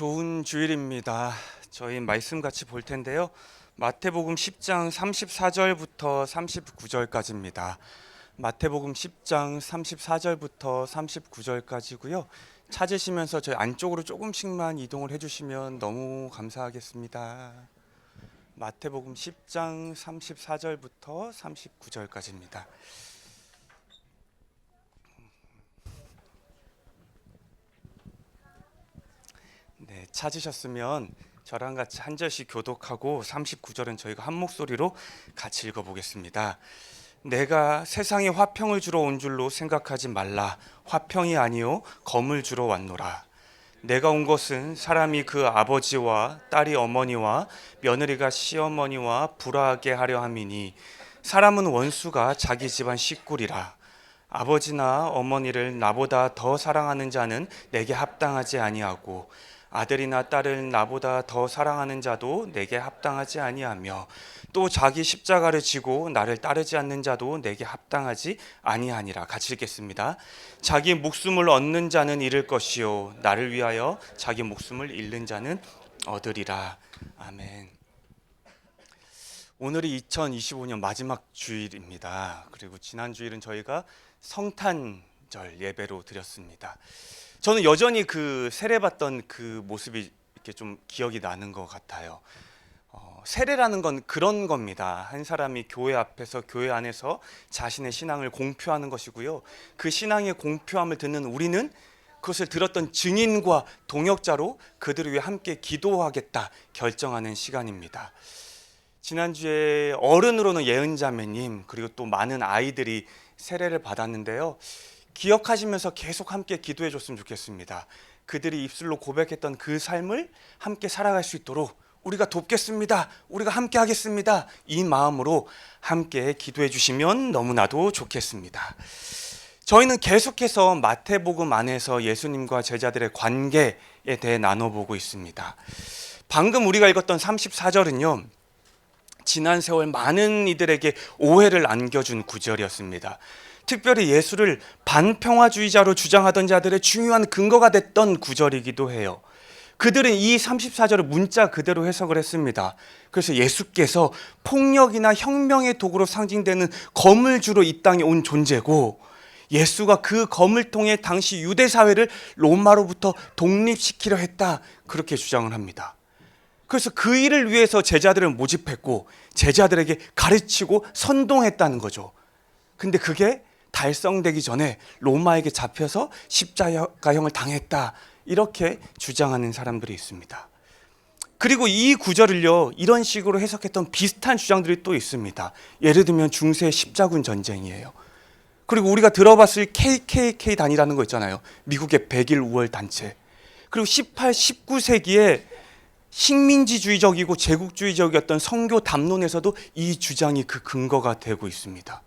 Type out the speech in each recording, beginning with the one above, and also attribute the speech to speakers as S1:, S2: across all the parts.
S1: 좋은 주일입니다. 저희 말씀 같이 볼 텐데요. 마태복음 10장 34절부터 39절까지입니다. 마태복음 10장 34절부터 39절까지고요. 찾으시면서 저희 안쪽으로 조금씩만 이동을 해주시면 너무 감사하겠습니다. 마태복음 10장 34절부터 39절까지입니다. 네, 찾으셨으면 저랑 같이 한 절씩 교독하고 39절은 저희가 한 목소리로 같이 읽어보겠습니다. 내가 세상에 화평을 주러 온 줄로 생각하지 말라. 화평이 아니요 검을 주러 왔노라. 내가 온 것은 사람이 그 아버지와 딸이 어머니와 며느리가 시어머니와 불화하게 하려 함이니 사람은 원수가 자기 집안 식구리라. 아버지나 어머니를 나보다 더 사랑하는 자는 내게 합당하지 아니하고 아들이나 딸을 나보다 더 사랑하는 자도 내게 합당하지 아니하며 또 자기 십자가를 지고 나를 따르지 않는 자도 내게 합당하지 아니하니라. 같이 읽겠습니다. 자기 목숨을 얻는 자는 잃을 것이요 나를 위하여 자기 목숨을 잃는 자는 얻으리라. 아멘. 오늘이 2025년 마지막 주일입니다. 그리고 지난 주일은 저희가 성탄절 예배로 드렸습니다. 저는 여전히 그 세례받던 그 모습이 이렇게 좀 기억이 나는 것 같아요. 세례라는 건 그런 겁니다. 한 사람이 교회 앞에서 교회 안에서 자신의 신앙을 공표하는 것이고요. 그 신앙의 공표함을 듣는 우리는 그것을 들었던 증인과 동역자로 그들을 위해 함께 기도하겠다 결정하는 시간입니다. 지난주에 어른으로는 예은자매님 그리고 또 많은 아이들이 세례를 받았는데요. 기억하시면서 계속 함께 기도해 줬으면 좋겠습니다. 그들이 입술로 고백했던 그 삶을 함께 살아갈 수 있도록 우리가 돕겠습니다. 우리가 함께 하겠습니다. 이 마음으로 함께 기도해 주시면 너무나도 좋겠습니다. 저희는 계속해서 마태복음 안에서 예수님과 제자들의 관계에 대해 나눠보고 있습니다. 방금 우리가 읽었던 34절은요. 지난 세월 많은 이들에게 오해를 안겨준 구절이었습니다. 특별히 예수를 반평화주의자로 주장하던 자들의 중요한 근거가 됐던 구절이기도 해요. 그들은 이 34절을 문자 그대로 해석을 했습니다. 그래서 예수께서 폭력이나 혁명의 도구로 상징되는 검을 주로 이 땅에 온 존재고 예수가 그 검을 통해 당시 유대 사회를 로마로부터 독립시키려 했다. 그렇게 주장을 합니다. 그래서 그 일을 위해서 제자들을 모집했고 제자들에게 가르치고 선동했다는 거죠. 근데 그게 달성되기 전에 로마에게 잡혀서 십자가형을 당했다. 이렇게 주장하는 사람들이 있습니다. 그리고 이 구절을요. 이런 식으로 해석했던 비슷한 주장들이 또 있습니다. 예를 들면 중세 십자군 전쟁이에요. 그리고 우리가 들어봤을 KKK 단이라는 거 있잖아요. 미국의 백일 우월 단체. 그리고 18, 19세기에 식민지주의적이고 제국주의적이었던 선교 담론에서도 이 주장이 그 근거가 되고 있습니다.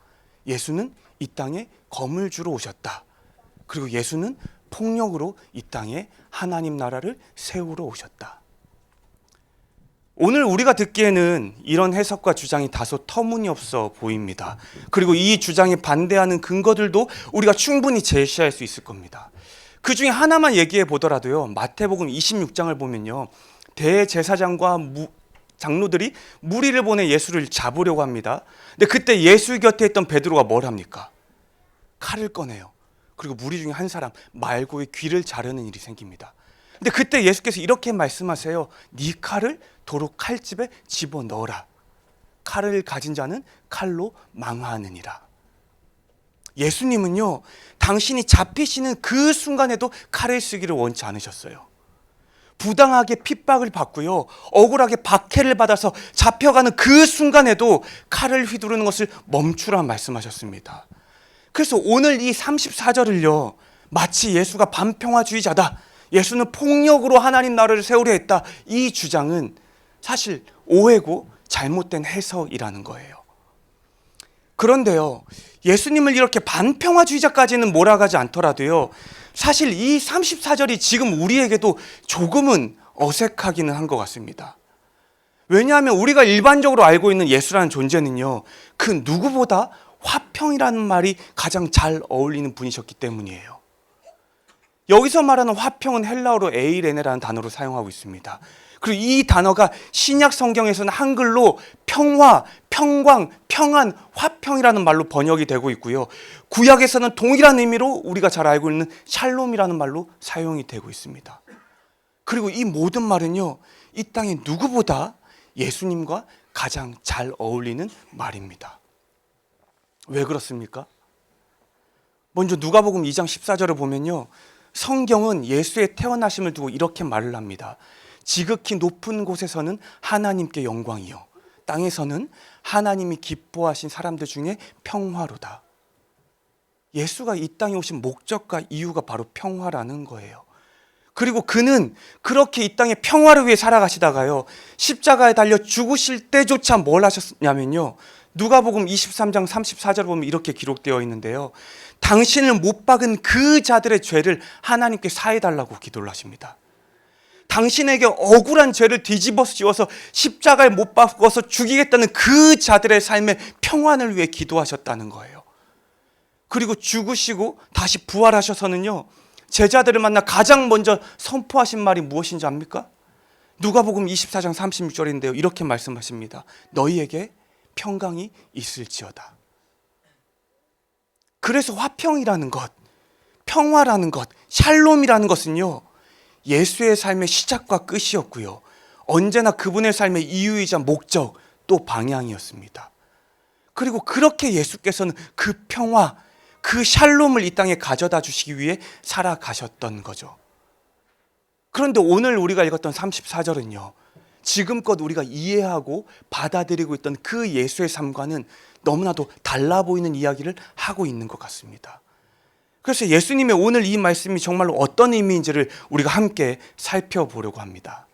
S1: 예수는 이 땅에 검을 주러 오셨다. 그리고 예수는 폭력으로 이 땅에 하나님 나라를 세우러 오셨다. 오늘 우리가 듣기에는 이런 해석과 주장이 다소 터무니없어 보입니다. 그리고 이 주장에 반대하는 근거들도 우리가 충분히 제시할 수 있을 겁니다. 그 중에 하나만 얘기해 보더라도요. 마태복음 26장을 보면요. 대제사장과 장로들이 무리를 보내 예수를 잡으려고 합니다. 근데 그때 예수 곁에 있던 베드로가 뭘 합니까? 칼을 꺼내요. 그리고 무리 중에 한 사람 말고의 귀를 자르는 일이 생깁니다. 근데 그때 예수께서 이렇게 말씀하세요. 네 칼을 도로 칼집에 집어넣어라. 칼을 가진 자는 칼로 망하느니라. 예수님은요. 당신이 잡히시는 그 순간에도 칼을 쓰기를 원치 않으셨어요. 부당하게 핍박을 받고요. 억울하게 박해를 받아서 잡혀가는 그 순간에도 칼을 휘두르는 것을 멈추라 말씀하셨습니다. 그래서 오늘 이 34절을요. 마치 예수가 반평화주의자다. 예수는 폭력으로 하나님 나라를 세우려 했다. 이 주장은 사실 오해고 잘못된 해석이라는 거예요. 그런데요. 예수님을 이렇게 반평화주의자까지는 몰아가지 않더라도요. 사실 이 34절이 지금 우리에게도 조금은 어색하기는 한 것 같습니다. 왜냐하면 우리가 일반적으로 알고 있는 예수라는 존재는요. 그 누구보다 화평이라는 말이 가장 잘 어울리는 분이셨기 때문이에요. 여기서 말하는 화평은 헬라어로 에이레네라는 단어로 사용하고 있습니다. 그리고 이 단어가 신약 성경에서는 한글로 평화, 평광, 평안, 화평이라는 말로 번역이 되고 있고요. 구약에서는 동일한 의미로 우리가 잘 알고 있는 샬롬이라는 말로 사용이 되고 있습니다. 그리고 이 모든 말은요, 이 땅에 누구보다 예수님과 가장 잘 어울리는 말입니다. 왜 그렇습니까? 먼저 누가복음 2장 14절을 보면요, 성경은 예수의 태어나심을 두고 이렇게 말을 합니다. 지극히 높은 곳에서는 하나님께 영광이요, 땅에서는 하나님이 기뻐하신 사람들 중에 평화로다. 예수가 이 땅에 오신 목적과 이유가 바로 평화라는 거예요. 그리고 그는 그렇게 이 땅에 평화를 위해 살아가시다가요, 십자가에 달려 죽으실 때조차 뭘 하셨냐면요, 누가복음 23장 34절 보면 이렇게 기록되어 있는데요, 당신을 못 박은 그 자들의 죄를 하나님께 사해달라고 기도를 하십니다. 당신에게 억울한 죄를 뒤집어 씌워서 십자가에 못 박아서 죽이겠다는 그 자들의 삶의 평안을 위해 기도하셨다는 거예요. 그리고 죽으시고 다시 부활하셔서는요, 제자들을 만나 가장 먼저 선포하신 말이 무엇인지 압니까? 누가복음 24장 36절인데요, 이렇게 말씀하십니다. 너희에게 평강이 있을지어다. 그래서 화평이라는 것, 평화라는 것, 샬롬이라는 것은요, 예수의 삶의 시작과 끝이었고요, 언제나 그분의 삶의 이유이자 목적, 또 방향이었습니다. 그리고 그렇게 예수께서는 그 평화, 그 샬롬을 이 땅에 가져다 주시기 위해 살아가셨던 거죠. 그런데 오늘 우리가 읽었던 34절은요, 지금껏 우리가 이해하고 받아들이고 있던 그 예수의 삶과는 너무나도 달라 보이는 이야기를 하고 있는 것 같습니다. 그래서 예수님의 오늘 이 말씀이 정말로 어떤 의미인지를 우리가 함께 살펴보려고 합니다.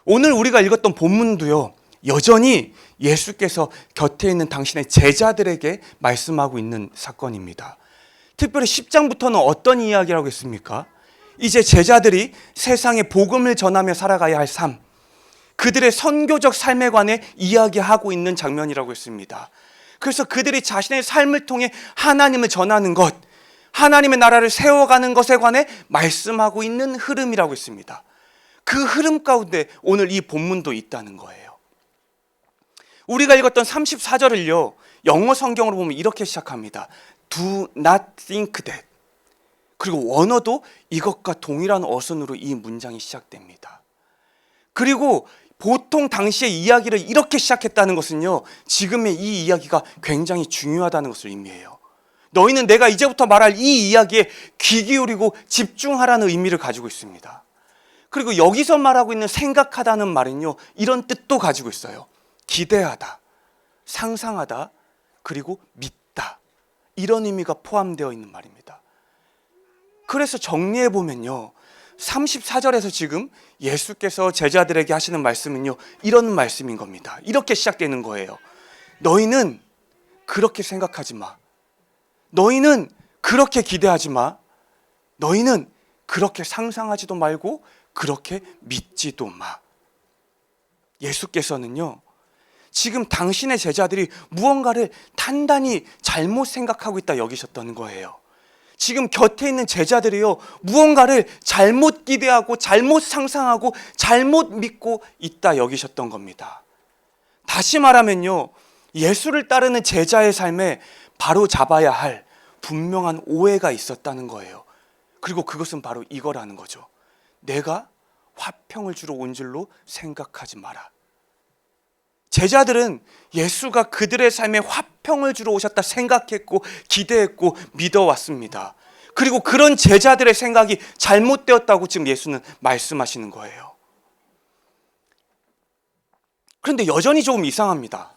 S1: 오늘 우리가 읽었던 본문도요, 여전히 예수께서 곁에 있는 당신의 제자들에게 말씀하고 있는 사건입니다. 특별히 10장부터는 어떤 이야기라고 했습니까? 이제 제자들이 세상에 복음을 전하며 살아가야 할 삶, 그들의 선교적 삶에 관해 이야기하고 있는 장면이라고 했습니다. 그래서 그들이 자신의 삶을 통해 하나님을 전하는 것, 하나님의 나라를 세워가는 것에 관해 말씀하고 있는 흐름이라고 했습니다. 그 흐름 가운데 오늘 이 본문도 있다는 거예요. 우리가 읽었던 34절을요, 영어 성경으로 보면 이렇게 시작합니다. Do not think that. 그리고 원어도 이것과 동일한 어순으로 이 문장이 시작됩니다. 그리고 보통 당시의 이야기를 이렇게 시작했다는 것은요, 지금의 이 이야기가 굉장히 중요하다는 것을 의미해요. 너희는 내가 이제부터 말할 이 이야기에 귀 기울이고 집중하라는 의미를 가지고 있습니다. 그리고 여기서 말하고 있는 생각하다는 말은요, 이런 뜻도 가지고 있어요. 기대하다, 상상하다, 그리고 믿다, 이런 의미가 포함되어 있는 말입니다. 그래서 정리해 보면요, 34절에서 지금 예수께서 제자들에게 하시는 말씀은요, 이런 말씀인 겁니다. 이렇게 시작되는 거예요. 너희는 그렇게 생각하지 마. 너희는 그렇게 기대하지 마. 너희는 그렇게 상상하지도 말고 그렇게 믿지도 마. 예수께서는요, 지금 당신의 제자들이 무언가를 단단히 잘못 생각하고 있다 여기셨다는 거예요. 지금 곁에 있는 제자들이요, 무언가를 잘못 기대하고 잘못 상상하고 잘못 믿고 있다 여기셨던 겁니다. 다시 말하면요, 예수를 따르는 제자의 삶에 바로 잡아야 할 분명한 오해가 있었다는 거예요. 그리고 그것은 바로 이거라는 거죠. 내가 화평을 주러 온 줄로 생각하지 마라. 제자들은 예수가 그들의 삶에 화평을 주러 오셨다 생각했고 기대했고 믿어왔습니다. 그리고 그런 제자들의 생각이 잘못되었다고 지금 예수는 말씀하시는 거예요. 그런데 여전히 조금 이상합니다.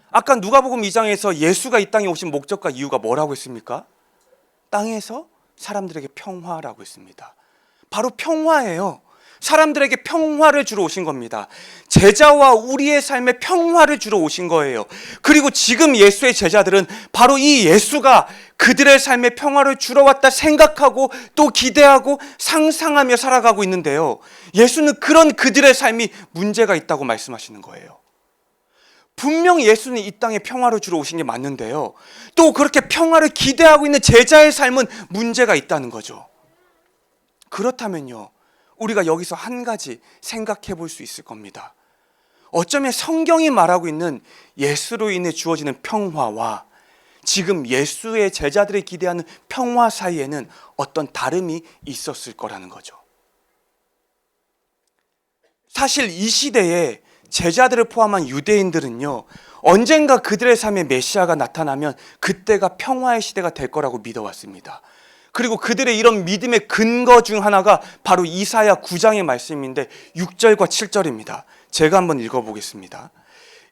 S1: 아까 누가복음 2장에서 예수가 이 땅에 오신 목적과 이유가 뭐라고 했습니까? 땅에서 사람들에게 평화라고 했습니다. 바로 평화예요. 사람들에게 평화를 주러 오신 겁니다. 제자와 우리의 삶에 평화를 주러 오신 거예요. 그리고 지금 예수의 제자들은 바로 이 예수가 그들의 삶에 평화를 주러 왔다 생각하고 또 기대하고 상상하며 살아가고 있는데요, 예수는 그런 그들의 삶이 문제가 있다고 말씀하시는 거예요. 분명 예수는 이 땅에 평화를 주러 오신 게 맞는데요, 또 그렇게 평화를 기대하고 있는 제자의 삶은 문제가 있다는 거죠. 그렇다면요, 우리가 여기서 한 가지 생각해 볼 수 있을 겁니다. 어쩌면 성경이 말하고 있는 예수로 인해 주어지는 평화와 지금 예수의 제자들이 기대하는 평화 사이에는 어떤 다름이 있었을 거라는 거죠. 사실 이 시대에 제자들을 포함한 유대인들은요, 언젠가 그들의 삶에 메시아가 나타나면 그때가 평화의 시대가 될 거라고 믿어왔습니다. 그리고 그들의 이런 믿음의 근거 중 하나가 바로 이사야 9장의 말씀인데 6절과 7절입니다. 제가 한번 읽어보겠습니다.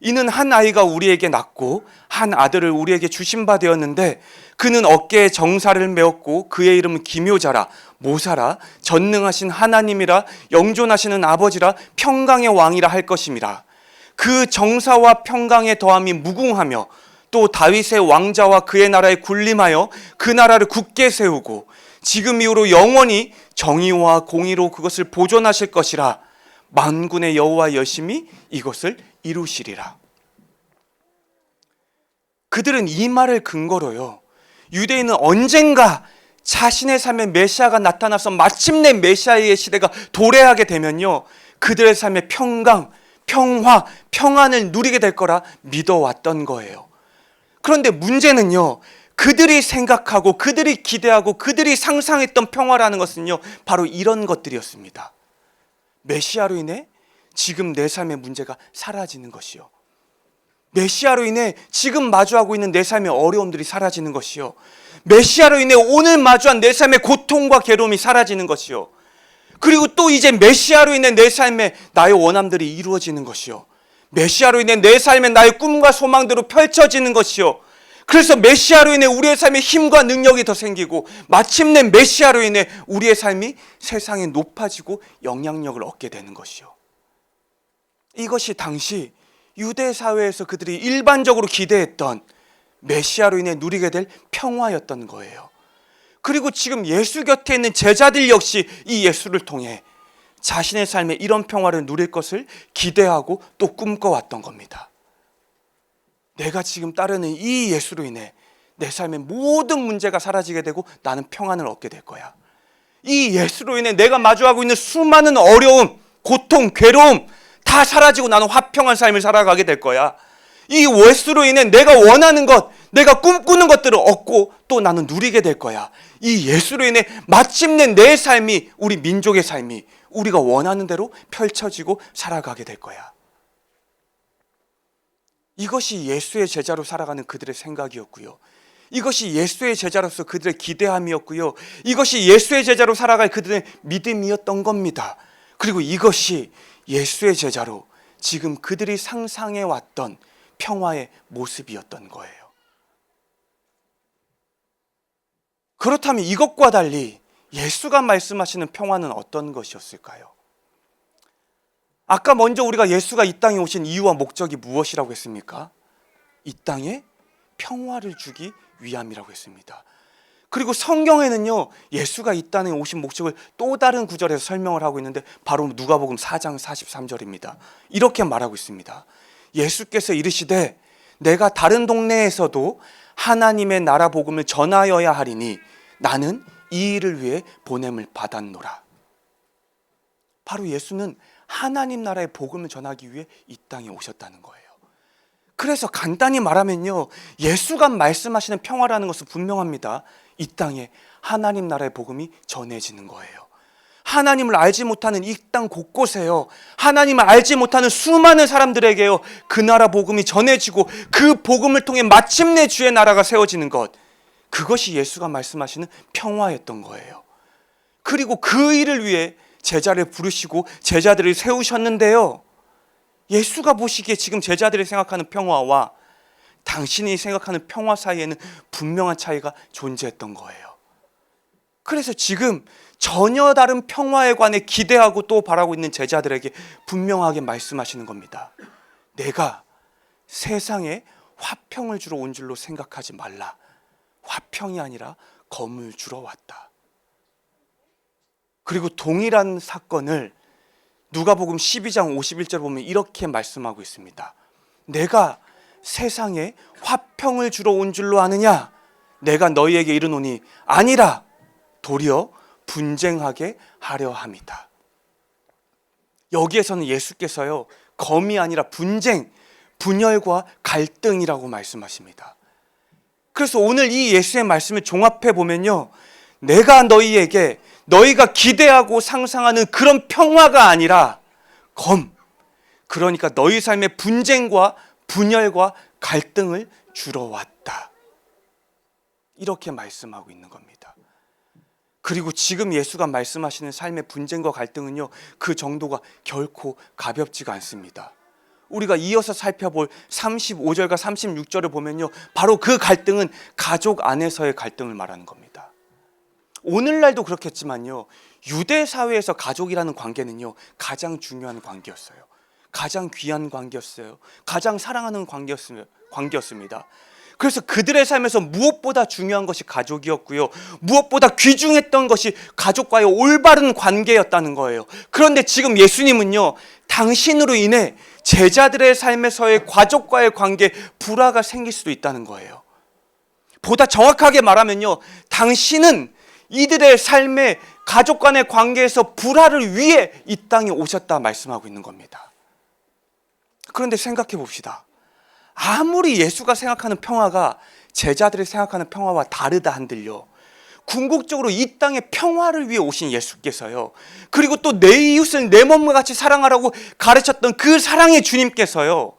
S1: 이는 한 아이가 우리에게 낳고 한 아들을 우리에게 주신 바 되었는데 그는 어깨에 정사를 메었고 그의 이름은 기묘자라 모사라 전능하신 하나님이라 영존하시는 아버지라 평강의 왕이라 할 것임이라. 그 정사와 평강의 더함이 무궁하며 또 다윗의 왕자와 그의 나라에 군림하여 그 나라를 굳게 세우고 지금 이후로 영원히 정의와 공의로 그것을 보존하실 것이라. 만군의 여호와 여심이 이것을 이루시리라. 그들은 이 말을 근거로요, 유대인은 언젠가 자신의 삶에 메시아가 나타나서 마침내 메시아의 시대가 도래하게 되면요, 그들의 삶의 평강, 평화, 평안을 누리게 될 거라 믿어왔던 거예요. 그런데 문제는요, 그들이 생각하고 그들이 기대하고 그들이 상상했던 평화라는 것은요, 바로 이런 것들이었습니다. 메시아로 인해 지금 내 삶의 문제가 사라지는 것이요, 메시아로 인해 지금 마주하고 있는 내 삶의 어려움들이 사라지는 것이요, 메시아로 인해 오늘 마주한 내 삶의 고통과 괴로움이 사라지는 것이요, 그리고 또 이제 메시아로 인해 내 삶에 나의 원함들이 이루어지는 것이요, 메시아로 인해 내 삶에 나의 꿈과 소망대로 펼쳐지는 것이요, 그래서 메시아로 인해 우리의 삶에 힘과 능력이 더 생기고 마침내 메시아로 인해 우리의 삶이 세상에 높아지고 영향력을 얻게 되는 것이요. 이것이 당시 유대 사회에서 그들이 일반적으로 기대했던 메시아로 인해 누리게 될 평화였던 거예요. 그리고 지금 예수 곁에 있는 제자들 역시 이 예수를 통해 자신의 삶에 이런 평화를 누릴 것을 기대하고 또 꿈꿔왔던 겁니다. 내가 지금 따르는 이 예수로 인해 내 삶의 모든 문제가 사라지게 되고 나는 평안을 얻게 될 거야. 이 예수로 인해 내가 마주하고 있는 수많은 어려움, 고통, 괴로움 다 사라지고 나는 화평한 삶을 살아가게 될 거야. 이 예수로 인해 내가 원하는 것, 내가 꿈꾸는 것들을 얻고 또 나는 누리게 될 거야. 이 예수로 인해 마침내 내 삶이, 우리 민족의 삶이 우리가 원하는 대로 펼쳐지고 살아가게 될 거야. 이것이 예수의 제자로 살아가는 그들의 생각이었고요, 이것이 예수의 제자로서 그들의 기대함이었고요, 이것이 예수의 제자로 살아갈 그들의 믿음이었던 겁니다. 그리고 이것이 예수의 제자로 지금 그들이 상상해왔던 평화의 모습이었던 거예요. 그렇다면 이것과 달리 예수가 말씀하시는 평화는 어떤 것이었을까요? 아까 먼저 우리가 예수가 이 땅에 오신 이유와 목적이 무엇이라고 했습니까? 이 땅에 평화를 주기 위함이라고 했습니다. 그리고 성경에는요, 예수가 이 땅에 오신 목적을 또 다른 구절에서 설명을 하고 있는데 바로 누가복음 4장 43절입니다. 이렇게 말하고 있습니다. 예수께서 이르시되 내가 다른 동네에서도 하나님의 나라 복음을 전하여야 하리니 나는 이 일을 위해 보냄을 받았노라. 바로 예수는 하나님 나라의 복음을 전하기 위해 이 땅에 오셨다는 거예요. 그래서 간단히 말하면요, 예수가 말씀하시는 평화라는 것은 분명합니다. 이 땅에 하나님 나라의 복음이 전해지는 거예요. 하나님을 알지 못하는 이 땅 곳곳에요, 하나님을 알지 못하는 수많은 사람들에게요, 그 나라 복음이 전해지고 그 복음을 통해 마침내 주의 나라가 세워지는 것, 그것이 예수가 말씀하시는 평화였던 거예요. 그리고 그 일을 위해 제자를 부르시고 제자들을 세우셨는데요, 예수가 보시기에 지금 제자들이 생각하는 평화와 당신이 생각하는 평화 사이에는 분명한 차이가 존재했던 거예요. 그래서 지금 전혀 다른 평화에 관해 기대하고 또 바라고 있는 제자들에게 분명하게 말씀하시는 겁니다. 내가 세상에 화평을 주러 온 줄로 생각하지 말라. 화평이 아니라 검을 주러 왔다. 그리고 동일한 사건을 누가복음 12장 51절 보면 이렇게 말씀하고 있습니다. 내가 세상에 화평을 주러 온 줄로 아느냐? 내가 너희에게 이르노니 아니라 도리어 분쟁하게 하려 함이다. 여기에서는 예수께서요, 검이 아니라 분쟁, 분열과 갈등이라고 말씀하십니다. 그래서 오늘 이 예수의 말씀을 종합해 보면요, 내가 너희에게 너희가 기대하고 상상하는 그런 평화가 아니라 검, 그러니까 너희 삶의 분쟁과 분열과 갈등을 주러 왔다. 이렇게 말씀하고 있는 겁니다. 그리고 지금 예수가 말씀하시는 삶의 분쟁과 갈등은요, 그 정도가 결코 가볍지가 않습니다. 우리가 이어서 살펴볼 35절과 36절을 보면요, 바로 그 갈등은 가족 안에서의 갈등을 말하는 겁니다. 오늘날도 그렇겠지만요, 유대 사회에서 가족이라는 관계는요, 가장 중요한 관계였어요. 가장 귀한 관계였어요. 가장 사랑하는 관계였습니다. 그래서 그들의 삶에서 무엇보다 중요한 것이 가족이었고요, 무엇보다 귀중했던 것이 가족과의 올바른 관계였다는 거예요. 그런데 지금 예수님은요, 당신으로 인해 제자들의 삶에서의 가족과의 관계에 불화가 생길 수도 있다는 거예요. 보다 정확하게 말하면요, 당신은 이들의 삶의 가족 간의 관계에서 불화를 위해 이 땅에 오셨다 말씀하고 있는 겁니다. 그런데 생각해 봅시다. 아무리 예수가 생각하는 평화가 제자들이 생각하는 평화와 다르다 한들요, 궁극적으로 이 땅의 평화를 위해 오신 예수께서요, 그리고 또 내 이웃을 내 몸과 같이 사랑하라고 가르쳤던 그 사랑의 주님께서요,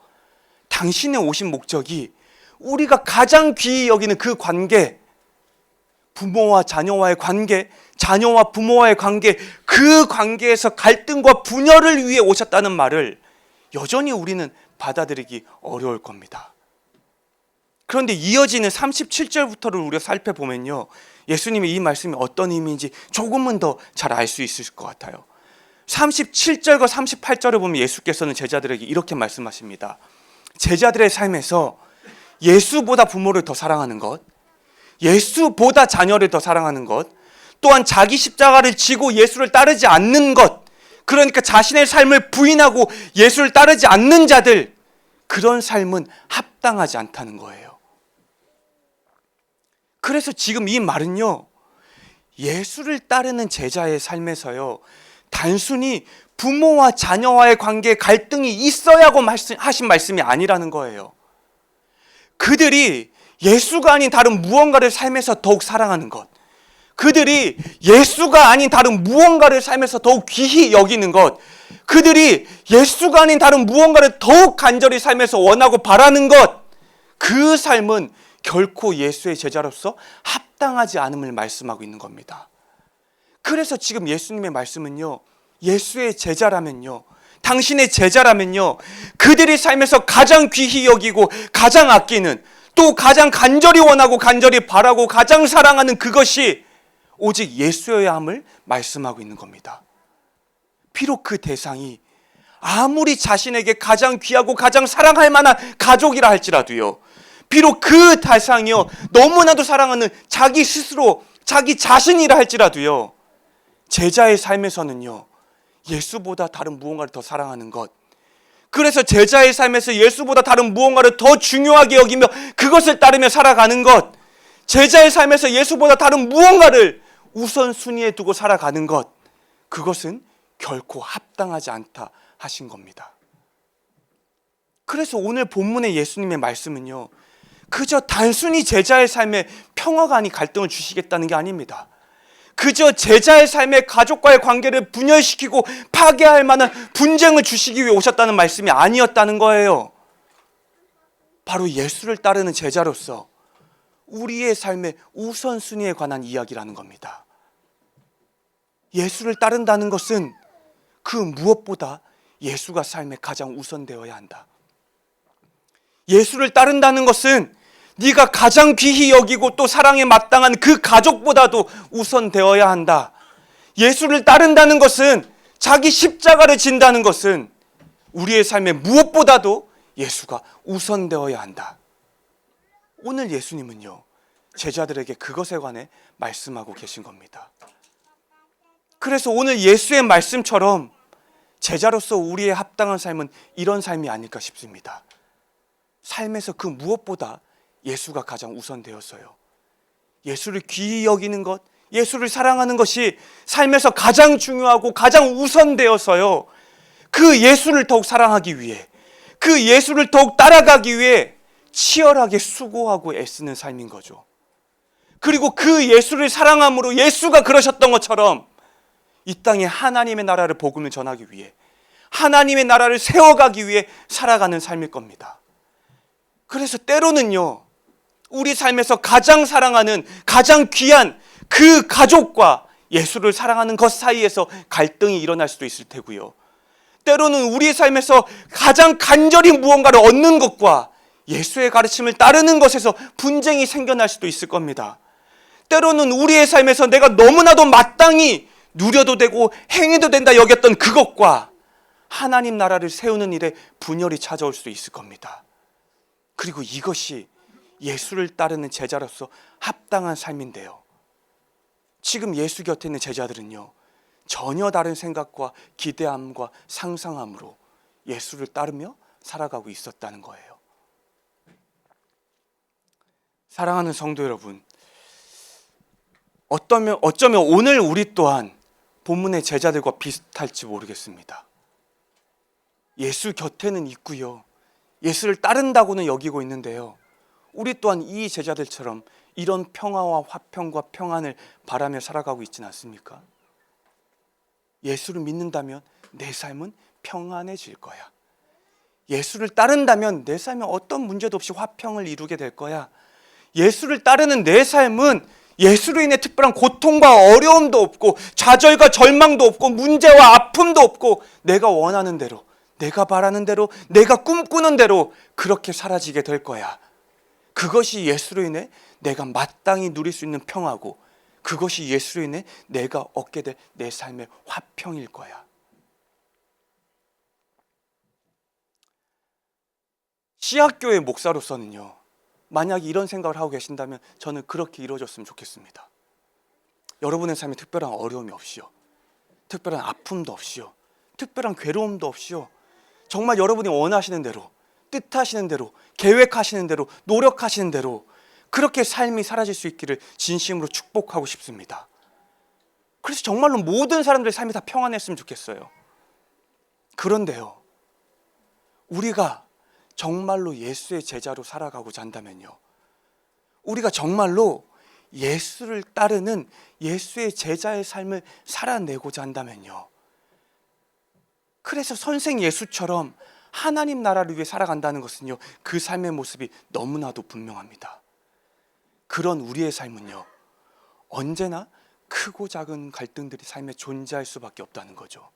S1: 당신의 오신 목적이 우리가 가장 귀히 여기는 그 관계, 부모와 자녀와의 관계, 자녀와 부모와의 관계, 그 관계에서 갈등과 분열을 위해 오셨다는 말을 여전히 우리는 받아들이기 어려울 겁니다. 그런데 이어지는 37절부터를 우리가 살펴보면요, 예수님의 이 말씀이 어떤 의미인지 조금은 더 잘 알 수 있을 것 같아요. 37절과 38절을 보면 예수께서는 제자들에게 이렇게 말씀하십니다. 제자들의 삶에서 예수보다 부모를 더 사랑하는 것, 예수보다 자녀를 더 사랑하는 것, 또한 자기 십자가를 지고 예수를 따르지 않는 것, 그러니까 자신의 삶을 부인하고 예수를 따르지 않는 자들, 그런 삶은 합당하지 않다는 거예요. 그래서 지금 이 말은요, 예수를 따르는 제자의 삶에서요, 단순히 부모와 자녀와의 관계에 갈등이 있어야고 하신 말씀이 아니라는 거예요. 그들이 예수가 아닌 다른 무언가를 삶에서 더욱 사랑하는 것, 그들이 예수가 아닌 다른 무언가를 삶에서 더욱 귀히 여기는 것, 그들이 예수가 아닌 다른 무언가를 더욱 간절히 삶에서 원하고 바라는 것, 그 삶은 결코 예수의 제자로서 합당하지 않음을 말씀하고 있는 겁니다. 그래서 지금 예수님의 말씀은요, 예수의 제자라면요, 당신의 제자라면요, 그들의 삶에서 가장 귀히 여기고 가장 아끼는, 또 가장 간절히 원하고 간절히 바라고 가장 사랑하는 그것이 오직 예수여야 함을 말씀하고 있는 겁니다. 비록 그 대상이 아무리 자신에게 가장 귀하고 가장 사랑할 만한 가족이라 할지라도요, 비록 그 대상이요 너무나도 사랑하는 자기 스스로 자기 자신이라 할지라도요, 제자의 삶에서는요 예수보다 다른 무언가를 더 사랑하는 것, 그래서 제자의 삶에서 예수보다 다른 무언가를 더 중요하게 여기며 그것을 따르며 살아가는 것, 제자의 삶에서 예수보다 다른 무언가를 우선순위에 두고 살아가는 것, 그것은 결코 합당하지 않다 하신 겁니다. 그래서 오늘 본문의 예수님의 말씀은요, 그저 단순히 제자의 삶에 평화가 아닌 갈등을 주시겠다는 게 아닙니다. 그저 제자의 삶에 가족과의 관계를 분열시키고 파괴할 만한 분쟁을 주시기 위해 오셨다는 말씀이 아니었다는 거예요. 바로 예수를 따르는 제자로서 우리의 삶의 우선순위에 관한 이야기라는 겁니다. 예수를 따른다는 것은 그 무엇보다 예수가 삶에 가장 우선되어야 한다. 예수를 따른다는 것은 네가 가장 귀히 여기고 또 사랑에 마땅한 그 가족보다도 우선되어야 한다. 예수를 따른다는 것은, 자기 십자가를 진다는 것은 우리의 삶에 무엇보다도 예수가 우선되어야 한다. 오늘 예수님은요 제자들에게 그것에 관해 말씀하고 계신 겁니다. 그래서 오늘 예수의 말씀처럼 제자로서 우리의 합당한 삶은 이런 삶이 아닐까 싶습니다. 삶에서 그 무엇보다 예수가 가장 우선되어서요, 예수를 귀히 여기는 것, 예수를 사랑하는 것이 삶에서 가장 중요하고 가장 우선되어서요. 그 예수를 더욱 사랑하기 위해, 그 예수를 더욱 따라가기 위해 치열하게 수고하고 애쓰는 삶인 거죠. 그리고 그 예수를 사랑함으로 예수가 그러셨던 것처럼 이 땅에 하나님의 나라를 복음을 전하기 위해, 하나님의 나라를 세워가기 위해 살아가는 삶일 겁니다. 그래서 때로는요, 우리 삶에서 가장 사랑하는, 가장 귀한 그 가족과 예수를 사랑하는 것 사이에서 갈등이 일어날 수도 있을 테고요. 때로는 우리의 삶에서 가장 간절히 무언가를 얻는 것과 예수의 가르침을 따르는 것에서 분쟁이 생겨날 수도 있을 겁니다. 때로는 우리의 삶에서 내가 너무나도 마땅히 누려도 되고 행해도 된다 여겼던 그것과 하나님 나라를 세우는 일에 분열이 찾아올 수도 있을 겁니다. 그리고 이것이 예수를 따르는 제자로서 합당한 삶인데요. 지금 예수 곁에 있는 제자들은요, 전혀 다른 생각과 기대함과 상상함으로 예수를 따르며 살아가고 있었다는 거예요. 사랑하는 성도 여러분, 어쩌면 오늘 우리 또한 본문의 제자들과 비슷할지 모르겠습니다. 예수 곁에는 있고요, 예수를 따른다고는 여기고 있는데요, 우리 또한 이 제자들처럼 이런 평화와 화평과 평안을 바라며 살아가고 있지는 않습니까? 예수를 믿는다면 내 삶은 평안해질 거야. 예수를 따른다면 내 삶에 어떤 문제도 없이 화평을 이루게 될 거야. 예수를 따르는 내 삶은 예수로 인해 특별한 고통과 어려움도 없고 좌절과 절망도 없고 문제와 아픔도 없고 내가 원하는 대로, 내가 바라는 대로, 내가 꿈꾸는 대로 그렇게 사라지게 될 거야. 그것이 예수로 인해 내가 마땅히 누릴 수 있는 평화고, 그것이 예수로 인해 내가 얻게 될 내 삶의 화평일 거야. 씨앗교회 목사로서는요, 만약에 이런 생각을 하고 계신다면 저는 그렇게 이루어졌으면 좋겠습니다. 여러분의 삶에 특별한 어려움이 없이요, 특별한 아픔도 없이요, 특별한 괴로움도 없이요, 정말 여러분이 원하시는 대로, 뜻하시는 대로, 계획하시는 대로, 노력하시는 대로 그렇게 삶이 사라질 수 있기를 진심으로 축복하고 싶습니다. 그래서 정말로 모든 사람들의 삶이 다 평안했으면 좋겠어요. 그런데요, 우리가 정말로 예수의 제자로 살아가고자 한다면요, 우리가 정말로 예수를 따르는 예수의 제자의 삶을 살아내고자 한다면요, 그래서 선생 예수처럼 하나님 나라를 위해 살아간다는 것은요, 그 삶의 모습이 너무나도 분명합니다. 그런 우리의 삶은요, 언제나 크고 작은 갈등들이 삶에 존재할 수밖에 없다는 거죠.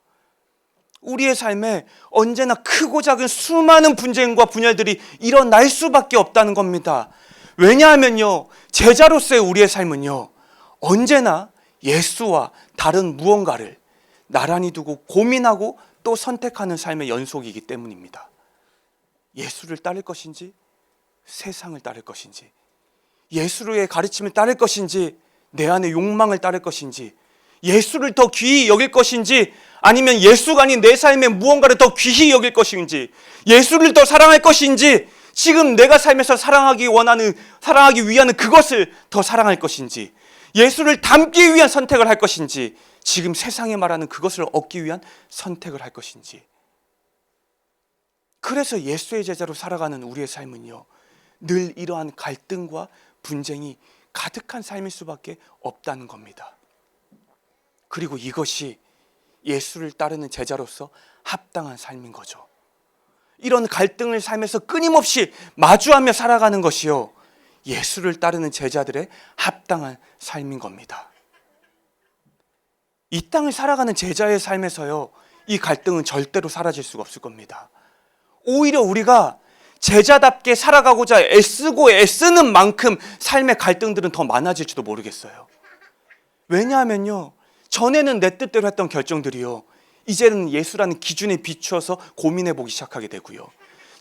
S1: 우리의 삶에 언제나 크고 작은 수많은 분쟁과 분열들이 일어날 수밖에 없다는 겁니다. 왜냐하면요, 제자로서의 우리의 삶은요, 언제나 예수와 다른 무언가를 나란히 두고 고민하고 또 선택하는 삶의 연속이기 때문입니다. 예수를 따를 것인지 세상을 따를 것인지, 예수의 가르침을 따를 것인지 내 안의 욕망을 따를 것인지, 예수를 더 귀히 여길 것인지 아니면 예수가 아닌 내 삶에 무언가를 더 귀히 여길 것인지, 예수를 더 사랑할 것인지 지금 내가 삶에서 사랑하기 위한 그것을 더 사랑할 것인지, 예수를 닮기 위한 선택을 할 것인지, 지금 세상에 말하는 그것을 얻기 위한 선택을 할 것인지. 그래서 예수의 제자로 살아가는 우리의 삶은요, 늘 이러한 갈등과 분쟁이 가득한 삶일 수밖에 없다는 겁니다. 그리고 이것이 예수를 따르는 제자로서 합당한 삶인 거죠. 이런 갈등을 삶에서 끊임없이 마주하며 살아가는 것이요, 예수를 따르는 제자들의 합당한 삶인 겁니다. 이 땅을 살아가는 제자의 삶에서요, 이 갈등은 절대로 사라질 수가 없을 겁니다. 오히려 우리가 제자답게 살아가고자 애쓰는 만큼 삶의 갈등들은 더 많아질지도 모르겠어요. 왜냐하면요, 전에는 내 뜻대로 했던 결정들이요, 이제는 예수라는 기준에 비추어서 고민해 보기 시작하게 되고요,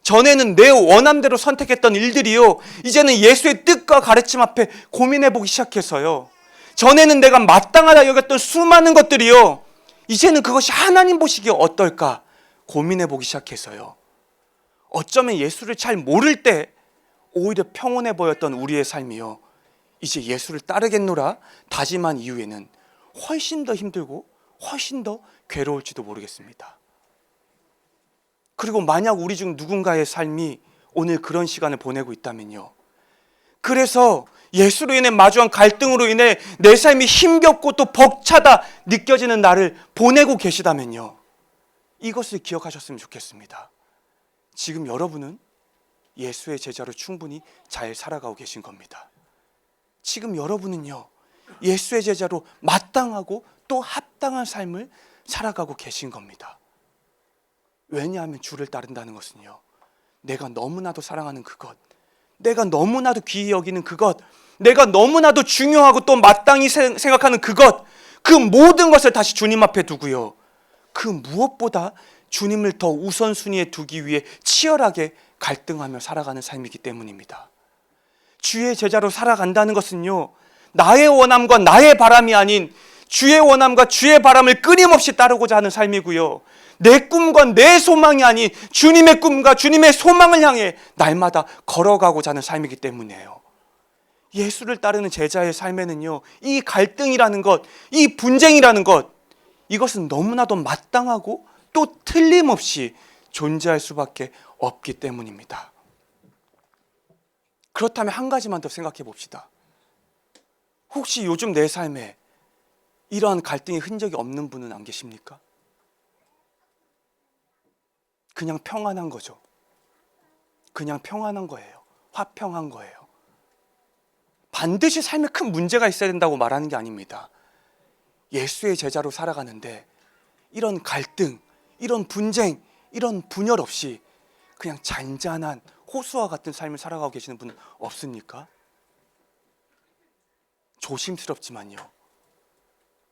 S1: 전에는 내 원함대로 선택했던 일들이요, 이제는 예수의 뜻과 가르침 앞에 고민해 보기 시작해서요, 전에는 내가 마땅하다 여겼던 수많은 것들이요, 이제는 그것이 하나님 보시기에 어떨까 고민해 보기 시작해서요, 어쩌면 예수를 잘 모를 때 오히려 평온해 보였던 우리의 삶이요, 이제 예수를 따르겠노라 다짐한 이후에는 훨씬 더 힘들고 훨씬 더 괴로울지도 모르겠습니다. 그리고 만약 우리 중 누군가의 삶이 오늘 그런 시간을 보내고 있다면요, 그래서 예수로 인해 마주한 갈등으로 인해 내 삶이 힘겹고 또 벅차다 느껴지는 날을 보내고 계시다면요, 이것을 기억하셨으면 좋겠습니다. 지금 여러분은 예수의 제자로 충분히 잘 살아가고 계신 겁니다. 지금 여러분은요, 예수의 제자로 마땅하고 또 합당한 삶을 살아가고 계신 겁니다. 왜냐하면 주를 따른다는 것은요, 내가 너무나도 사랑하는 그것, 내가 너무나도 귀히 여기는 그것, 내가 너무나도 중요하고 또 마땅히 생각하는 그것, 그 모든 것을 다시 주님 앞에 두고요, 그 무엇보다 주님을 더 우선순위에 두기 위해 치열하게 갈등하며 살아가는 삶이기 때문입니다. 주의 제자로 살아간다는 것은요, 나의 원함과 나의 바람이 아닌 주의 원함과 주의 바람을 끊임없이 따르고자 하는 삶이고요, 내 꿈과 내 소망이 아닌 주님의 꿈과 주님의 소망을 향해 날마다 걸어가고자 하는 삶이기 때문이에요. 예수를 따르는 제자의 삶에는요, 이 갈등이라는 것, 이 분쟁이라는 것, 이것은 너무나도 마땅하고 또 틀림없이 존재할 수밖에 없기 때문입니다. 그렇다면 한 가지만 더 생각해 봅시다. 혹시 요즘 내 삶에 이러한 갈등의 흔적이 없는 분은 안 계십니까? 그냥 평안한 거죠. 그냥 평안한 거예요. 화평한 거예요. 반드시 삶에 큰 문제가 있어야 된다고 말하는 게 아닙니다. 예수의 제자로 살아가는데 이런 갈등, 이런 분쟁, 이런 분열 없이 그냥 잔잔한 호수와 같은 삶을 살아가고 계시는 분은 없습니까? 조심스럽지만요,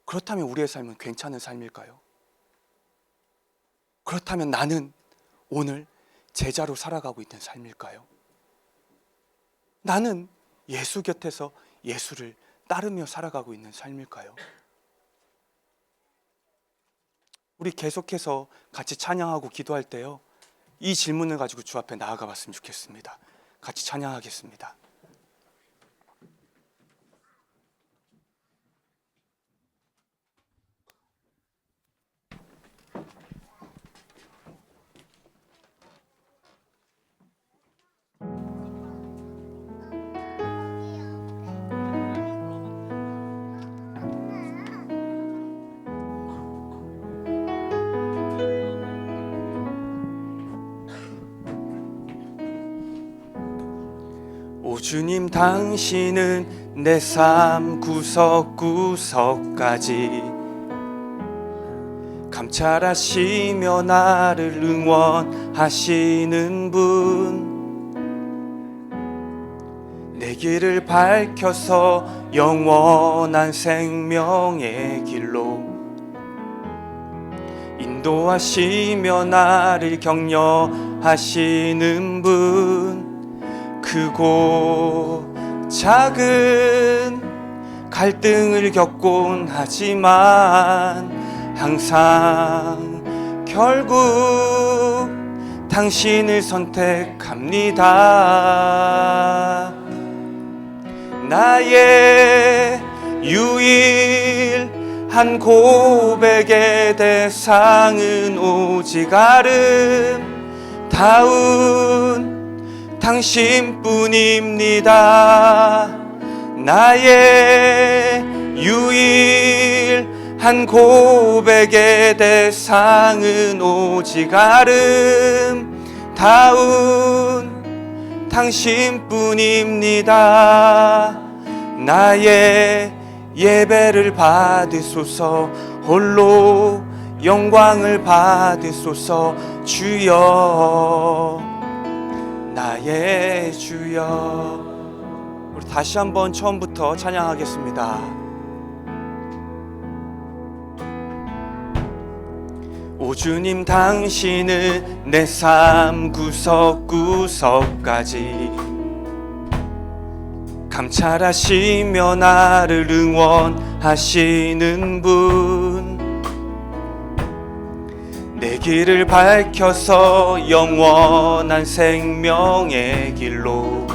S1: 그렇다면 우리의 삶은 괜찮은 삶일까요? 그렇다면 나는 오늘 제자로 살아가고 있는 삶일까요? 나는 예수 곁에서 예수를 따르며 살아가고 있는 삶일까요? 우리 계속해서 같이 찬양하고 기도할 때요, 이 질문을 가지고 주 앞에 나아가 봤으면 좋겠습니다. 같이 찬양하겠습니다. 오 주님, 당신은 내 삶 구석구석까지 감찰하시며 나를 응원하시는 분, 내 길을 밝혀서 영원한 생명의 길로 인도하시며 나를 격려하시는 분, 크고 작은 갈등을 겪곤 하지만 항상 결국 당신을 선택합니다. 나의 유일한 고백의 대상은 오직 아름다운 당신뿐입니다. 나의 유일한 고백의 대상은 오직 아름다운 당신뿐입니다. 나의 예배를 받으소서, 홀로 영광을 받으소서, 주여, 나의 주여. 우리 다시 한번 처음부터 찬양하겠습니다. 오 주님, 당신은 내 삶 구석구석까지 감찰하시며 나를 응원하시는 분, 내 길을 밝혀서 영원한 생명의 길로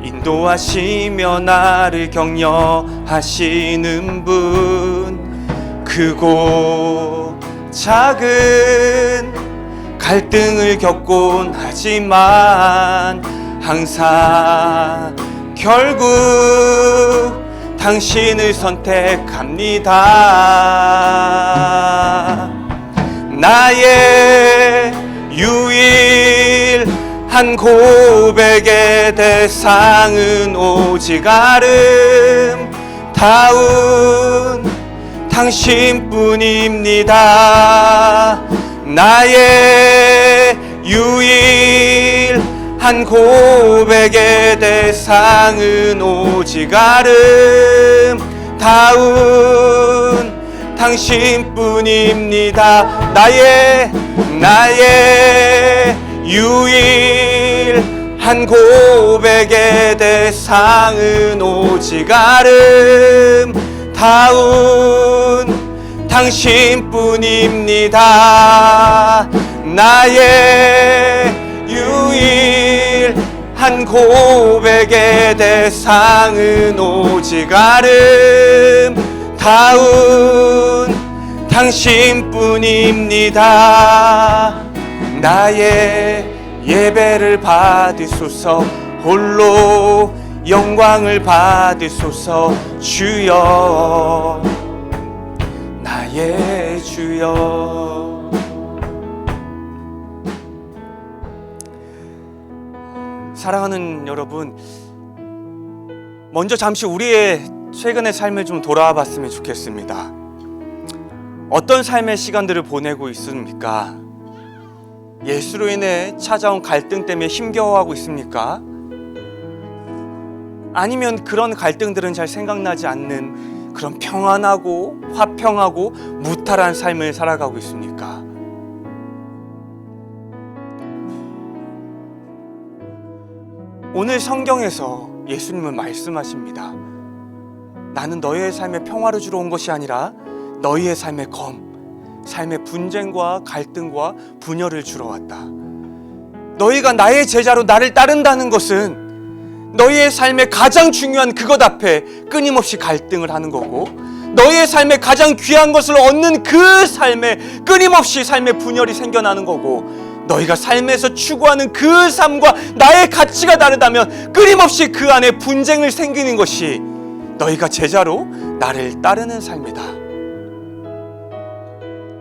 S1: 인도하시며 나를 격려하시는 분, 크고 작은 갈등을 겪곤 하지만 항상 결국 당신을 선택합니다. 나의 유일한 고백의 대상은 오직 아름다운 당신뿐입니다. 나의 유일한 고백의 대상은 오직 아름다운 당신뿐입니다. 나의 유일한 고백의 대상은 오직 아름다운 당신뿐입니다. 나의 유일한 고백의 대상은 오직 아름다운 당신뿐입니다. 나의 예배를 받으소서, 홀로 영광을 받으소서. 주여, 나의 주여. 사랑하는 여러분, 먼저 잠시 우리의 최근의 삶을 좀 돌아와 봤으면 좋겠습니다. 어떤 삶의 시간들을 보내고 있습니까? 예수로 인해 찾아온 갈등 때문에 힘겨워하고 있습니까? 아니면 그런 갈등들은 잘 생각나지 않는 그런 평안하고 화평하고 무탈한 삶을 살아가고 있습니까? 오늘 성경에서 예수님은 말씀하십니다. 나는 너희의 삶에 평화를 주러 온 것이 아니라 너희의 삶의 삶의 분쟁과 갈등과 분열을 주러 왔다. 너희가 나의 제자로 나를 따른다는 것은 너희의 삶의 가장 중요한 그것 앞에 끊임없이 갈등을 하는 거고, 너희의 삶에 가장 귀한 것을 얻는 그 삶에 끊임없이 삶의 분열이 생겨나는 거고, 너희가 삶에서 추구하는 그 삶과 나의 가치가 다르다면 끊임없이 그 안에 분쟁을 생기는 것이 너희가 제자로 나를 따르는 삶이다.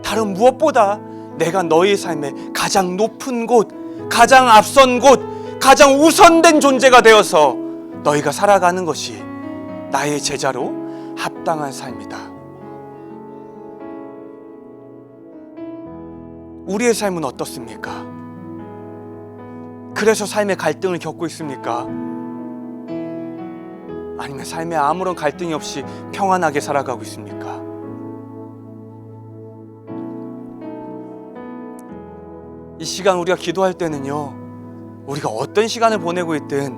S1: 다른 무엇보다 내가 너희의 삶에 가장 높은 곳, 가장 앞선 곳, 가장 우선된 존재가 되어서 너희가 살아가는 것이 나의 제자로 합당한 삶이다. 우리의 삶은 어떻습니까? 그래서 삶의 갈등을 겪고 있습니까? 아니면 삶에 아무런 갈등이 없이 평안하게 살아가고 있습니까? 이 시간 우리가 기도할 때는요, 우리가 어떤 시간을 보내고 있든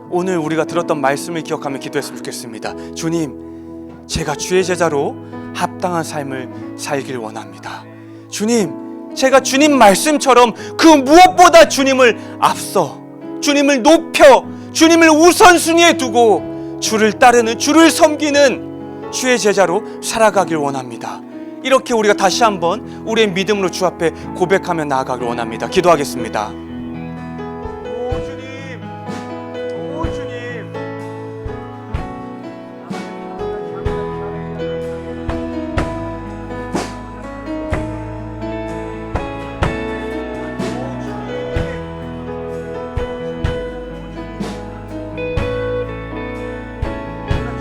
S1: 오늘 우리가 들었던 말씀을 기억하며 기도했으면 좋겠습니다. 주님, 제가 주의 제자로 합당한 삶을 살길 원합니다. 주님, 제가 주님 말씀처럼 그 무엇보다 주님을 앞서, 주님을 높여, 주님을 우선순위에 두고 주를 따르는, 주를 섬기는 주의 제자로 살아가길 원합니다. 이렇게 우리가 다시 한번 우리의 믿음으로 주 앞에 고백하며 나아가길 원합니다. 기도하겠습니다. 오 주님, 오 주님.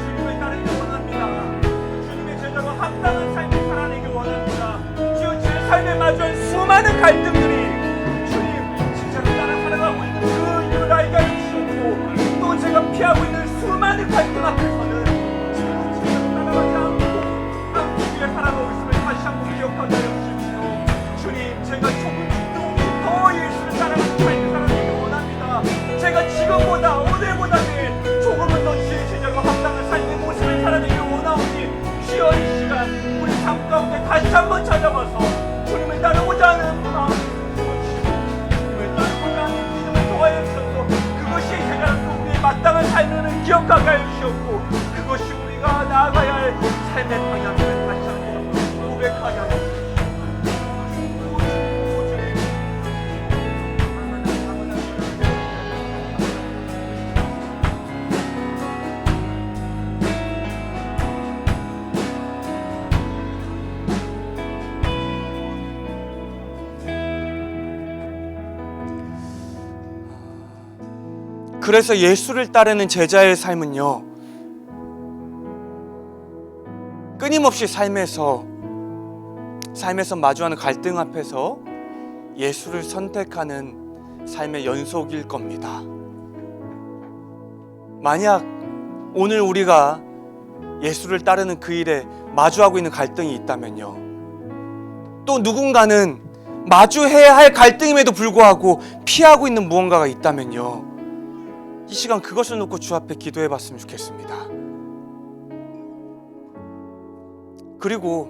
S1: 주님을 따르길 원합니다. 주님의 제자로 합당한 삶을 살아내길 원합니다. 주여, 제 삶에 마주한 수많은 갈등들이 주님 진짜로 따라 살아가고 있는 그 이유를 알게 해주시고, 또 제가 피하고 있는 수많은 갈등 앞에서는 주님 진짜로 따라가지 않고 위에 살아가고 있음을 다시 한번 기억하게 해주십시오. 주님, 제가 조금씩 더 예수를 따라가는 삶을 살아내길 원합니다. 제가 지금보다 오늘보다 내일 조금은 더 주의 제자로 합당한 삶의 모습을 살아내길 원하오니, 주여 이 시간 우리 삶 가운데 다시 한번 찾아와서 주님을 따르고자 하는 마음, 주님을 따르고자 하는 믿음을 더하여 주셔서 그것이 제자로서 우리의 마땅한 삶 거룩하게 하여 주시옵고 그것이 우리가 나아가야 할 삶의 방향을 다시 한번 고백하게 하여 주시옵소서. 그래서 예수를 따르는 제자의 삶은요, 끊임없이 삶에서 마주하는 갈등 앞에서 예수를 선택하는 삶의 연속일 겁니다. 만약 오늘 우리가 예수를 따르는 그 일에 마주하고 있는 갈등이 있다면요, 또 누군가는 마주해야 할 갈등임에도 불구하고 피하고 있는 무언가가 있다면요, 이 시간 그것을 놓고 주 앞에 기도해 봤으면 좋겠습니다. 그리고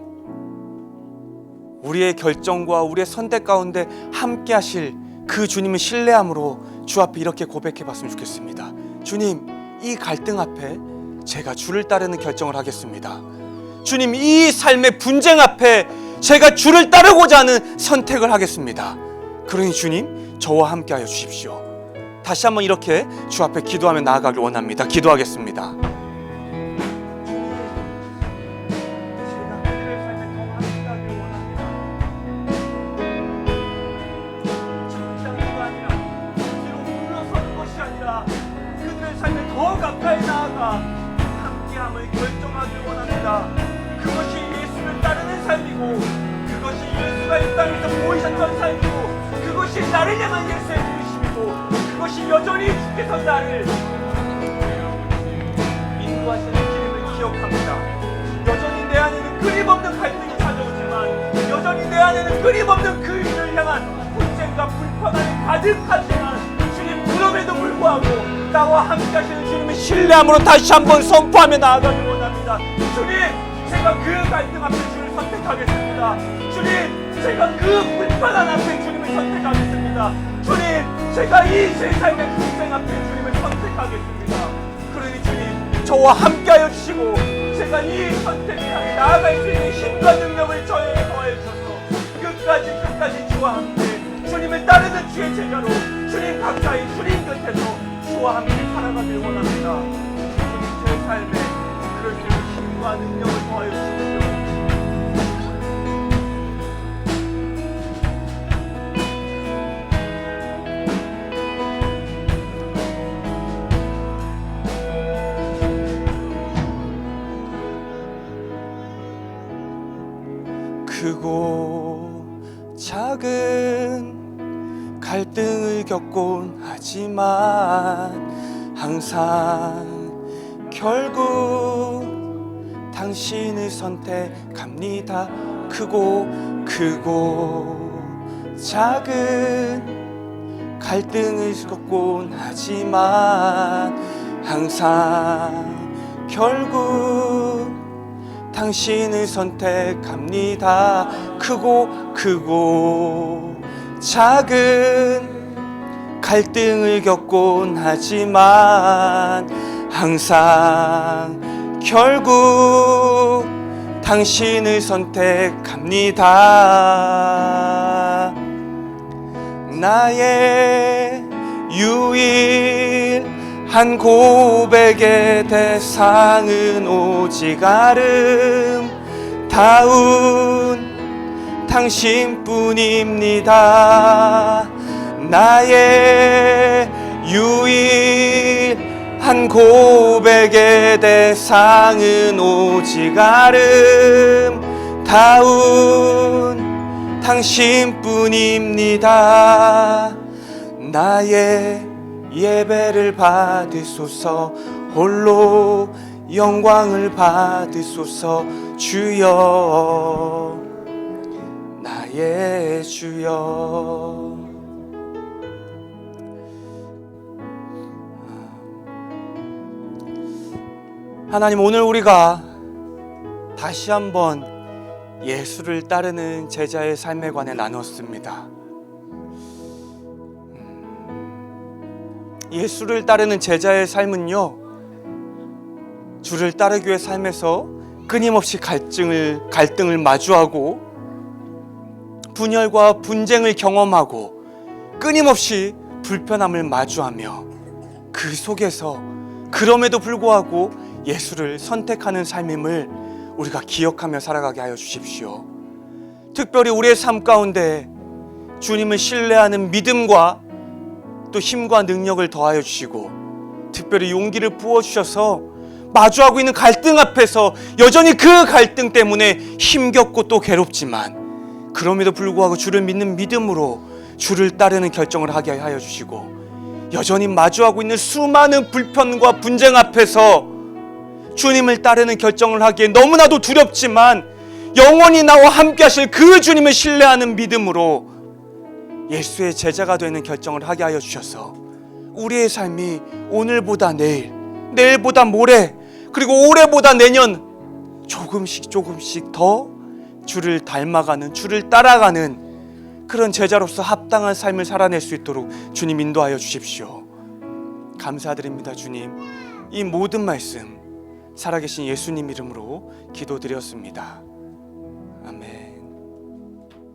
S1: 우리의 결정과 우리의 선택 가운데 함께 하실 그 주님을 신뢰함으로 주 앞에 이렇게 고백해 봤으면 좋겠습니다. 주님, 이 갈등 앞에 제가 주를 따르는 결정을 하겠습니다. 주님, 이 삶의 분쟁 앞에 제가 주를 따르고자 하는 선택을 하겠습니다. 그러니 주님, 저와 함께 하여 주십시오. 다시 한번 이렇게 주 앞에 기도하며 나아가길 원합니다. 기도하겠습니다. 그들의 삶에 더 가까이 나아가 함께함을 결정하길 원합니다. 그것이 예수를 따르는 삶이고, 그것이 예수가 이 땅에서 보이셨던 삶이고, 그것이 나를 향한 예수의 중심이고, 그것이 여전히 주께서 나를 인도하시는 길임을 기억합니다. 여전히 내 안에는 끊임없는 갈등이 찾아오지만, 여전히 내 안에는 끊임없는 그 일을 향한 분쟁과 불편함이 가득하지만, 주님, 그럼에도 불구하고 나와 함께 하시는 주님의 신뢰함으로 다시 한번 선포하며 나아가길 원합니다. 주님, 제가 그 갈등 앞에 주를 선택하겠습니다. 주님, 제가 그 불편한 앞에 주님을 선택하겠습니다. 주님, 제가 이 제 삶의 분쟁 앞에 주님을 선택하겠습니다. 그러니 주님, 저와 함께하여 주시고 제가 이 선택을 향해 나아갈 수 있는 힘과 능력을 저에게 더해 주셔서 끝까지 주와 함께 주님을 따르는 주의 제자로 주님 가까이 주님 곁에서 주와 함께 살아가길 원합니다. 주님, 제 삶에 그럴 수 있는 힘과 능력을 더해 주십시오. 크고 작은 갈등을 겪곤 하지만 항상 결국 당신을 선택합니다. 크고 작은 갈등을 겪곤 하지만 항상 결국 당신을 선택합니다. 크고 작은 갈등을 겪곤 하지만 항상 결국 당신을 선택합니다. 나의 유일한 고백의 대상은 오직 아름다운 당신뿐입니다. 나의 유일한 고백의 대상은 오직 아름다운 당신뿐입니다. 나의 예배를 받으소서, 홀로 영광을 받으소서. 주여, 나의 주여. 하나님, 오늘 우리가 다시 한번 예수를 따르는 제자의 삶에 관해 나눴습니다. 예수를 따르는 제자의 삶은요, 주를 따르기 위해 삶에서 끊임없이 갈등을 마주하고 분열과 분쟁을 경험하고 끊임없이 불편함을 마주하며 그 속에서 그럼에도 불구하고 예수를 선택하는 삶임을 우리가 기억하며 살아가게 하여 주십시오. 특별히 우리의 삶 가운데 주님을 신뢰하는 믿음과 또 힘과 능력을 더하여 주시고 특별히 용기를 부어주셔서 마주하고 있는 갈등 앞에서 여전히 그 갈등 때문에 힘겹고 또 괴롭지만 그럼에도 불구하고 주를 믿는 믿음으로 주를 따르는 결정을 하게 하여 주시고 여전히 마주하고 있는 수많은 불편과 분쟁 앞에서 주님을 따르는 결정을 하기에 너무나도 두렵지만 영원히 나와 함께 하실 그 주님을 신뢰하는 믿음으로 예수의 제자가 되는 결정을 하게 하여 주셔서 우리의 삶이 오늘보다 내일, 내일보다 모레, 그리고 올해보다 내년 조금씩 더 주를 닮아가는, 주를 따라가는 그런 제자로서 합당한 삶을 살아낼 수 있도록 주님 인도하여 주십시오. 감사드립니다. 주님, 이 모든 말씀 살아계신 예수님 이름으로 기도드렸습니다. 아멘.